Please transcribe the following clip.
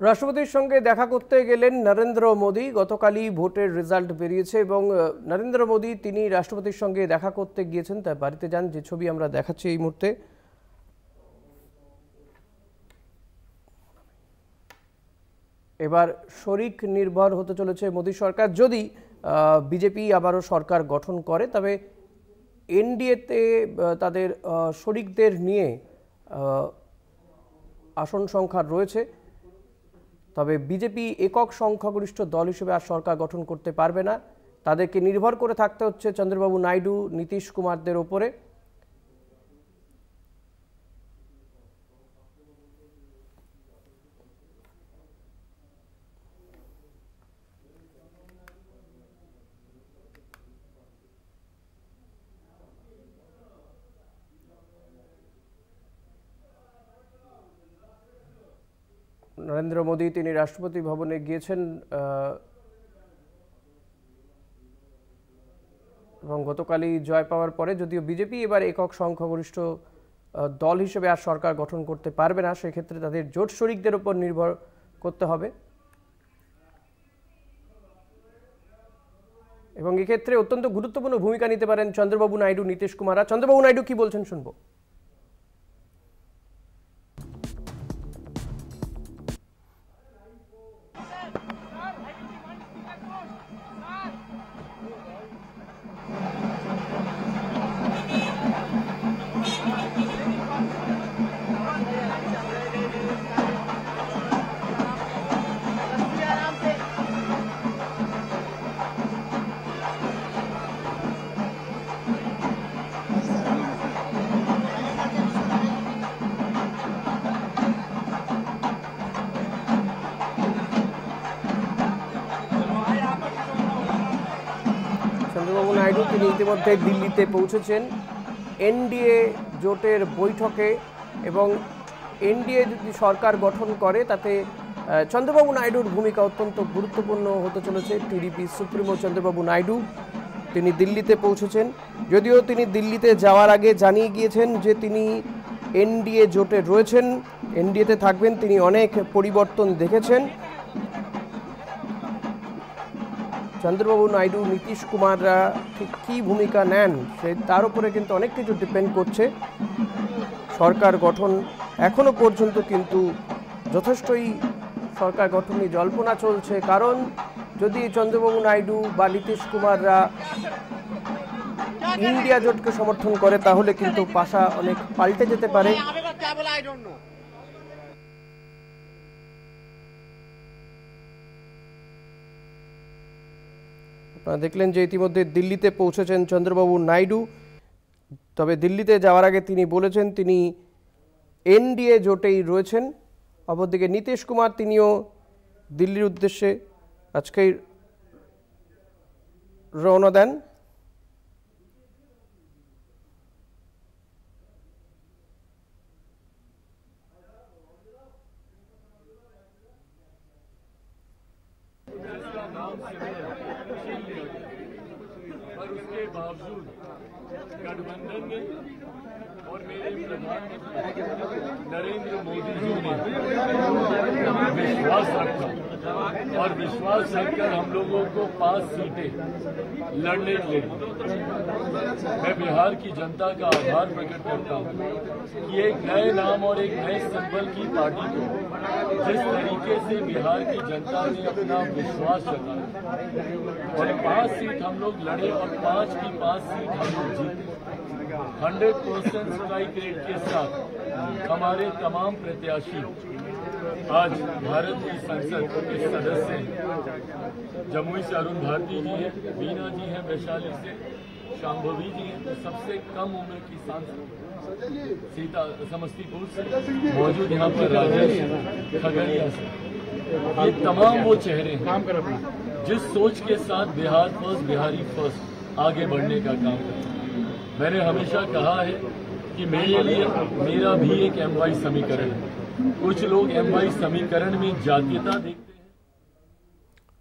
রাষ্ট্রপতির সঙ্গে দেখা করতে গেলেন নরেন্দ্র মোদী। গতকালই ভোটের রেজাল্ট বেরিয়েছে এবং নরেন্দ্র মোদী তিনি রাষ্ট্রপতির সঙ্গে দেখা করতে গিয়েছেন, তার বাড়িতে যান, যে ছবি আমরা দেখাচ্ছি এই মুহূর্তে। এবার শরিক নির্ভর হতে চলেছে মোদী সরকার। যদি বিজেপি আবারও সরকার গঠন করে তবে এনডিএতে তাদের শরিকদের নিয়ে আসন সংখ্যা রয়েছে, তবে বিজেপি একক সংখ্যাগরিষ্ঠ দল হিসেবে আর সরকার গঠন করতে পারবে না। তাদেরকে নির্ভর করে থাকতে হচ্ছে চন্দ্রবাবু নাইডু, নীতিশ কুমারদের ওপরে। নরেন্দ্র মোদী তিনি রাষ্ট্রপতি ভবনে গিয়েছেন এবং গতকালই জয় পাওয়ার পরে যদিও বিজেপি এবার একক সংখ্যাগরিষ্ঠ দল হিসেবে আর সরকার গঠন করতে পারবে না, সেক্ষেত্রে তাদের জোট শরিকদের উপর নির্ভর করতে হবে এবং এক্ষেত্রে অত্যন্ত গুরুত্বপূর্ণ ভূমিকা নিতে পারেন চন্দ্রবাবু নাইডু, নীতিশ কুমাররা। চন্দ্রবাবু নাইডু কি বলছেন শুনবো। চন্দ্রবাবু নাইডু তিনি ইতিমধ্যে দিল্লিতে পৌঁছেছেন এনডিএ জোটের বৈঠকে এবং এনডিএ যদি সরকার গঠন করে তাতে চন্দ্রবাবু নাইডুর ভূমিকা অত্যন্ত গুরুত্বপূর্ণ হতে চলেছে। টিডিপি সুপ্রিমো চন্দ্রবাবু নাইডু তিনি দিল্লিতে পৌঁছেছেন, যদিও তিনি দিল্লিতে যাওয়ার আগে জানিয়ে গিয়েছেন যে তিনি এনডিএ জোটে রয়েছেন, এনডিএতে থাকবেন। তিনি অনেক পরিবর্তন দেখেছেন। চন্দ্রবাবু নাইডু, নীতিশ কুমাররা ঠিক কী ভূমিকা নেন তার উপরে কিন্তু অনেক কিছু ডিপেন্ড করছে। সরকার গঠন এখনো পর্যন্ত কিন্তু যথেষ্টই সরকার গঠন নিয়ে জল্পনা চলছে, কারণ যদি চন্দ্রবাবু নাইডু বা নীতিশ কুমাররা ইন্ডিয়া জোটকে সমর্থন করে তাহলে কিন্তু পাশা অনেক পাল্টে যেতে পারে। আপনারা দেখলেন যে ইতিমধ্যে দিল্লিতে পৌঁছেছেন চন্দ্রবাবু নাইডু, তবে দিল্লিতে যাওয়ার আগে তিনি বলেছেন তিনি এনডিএ জোটেই রয়েছেন। অপরদিকে নীতিশ কুমার তিনিও দিল্লির উদ্দেশ্যে আজকেই রওনা দেন। पर उसके बावजूद गठबंधन ने और मेरे प्रधानमंत्री नरेंद्र मोदी जी ने विश्वास रखा और विश्वास रखकर हम लोगों को 5 सीटें लड़ने के लिए मैं बिहार की जनता का आभार प्रकट करता हूँ कि एक नए नाम और एक नए सिंबल की पार्टी को जिस तरीके से बिहार की जनता ने अपना विश्वास जताया और 5 सीट हम लोग लड़े और 5 की 5 सीट हम लोग जीते। 100% स्ट्राइक रेट के साथ हमारे तमाम प्रत्याशी आज भारत की संसद के सदस्य हैं। जमुई से अरुण भारती जी हैं, बीना जी हैं, वैशाली से शांभवी जी हैं, सबसे कम उम्र की सांसद सीता समस्तीपुर से मौजूद यहाँ पर राजेश खगड़िया से। ये तमाम वो चेहरे हैं जिस सोच के साथ बिहार फर्स्ट, बिहारी फर्स्ट आगे बढ़ने का काम करते हैं। मैंने हमेशा कहा है कि मेरे लिए मेरा भी एक MY समीकरण है। कुछ लोग MY समीकरण में जातीयता देखते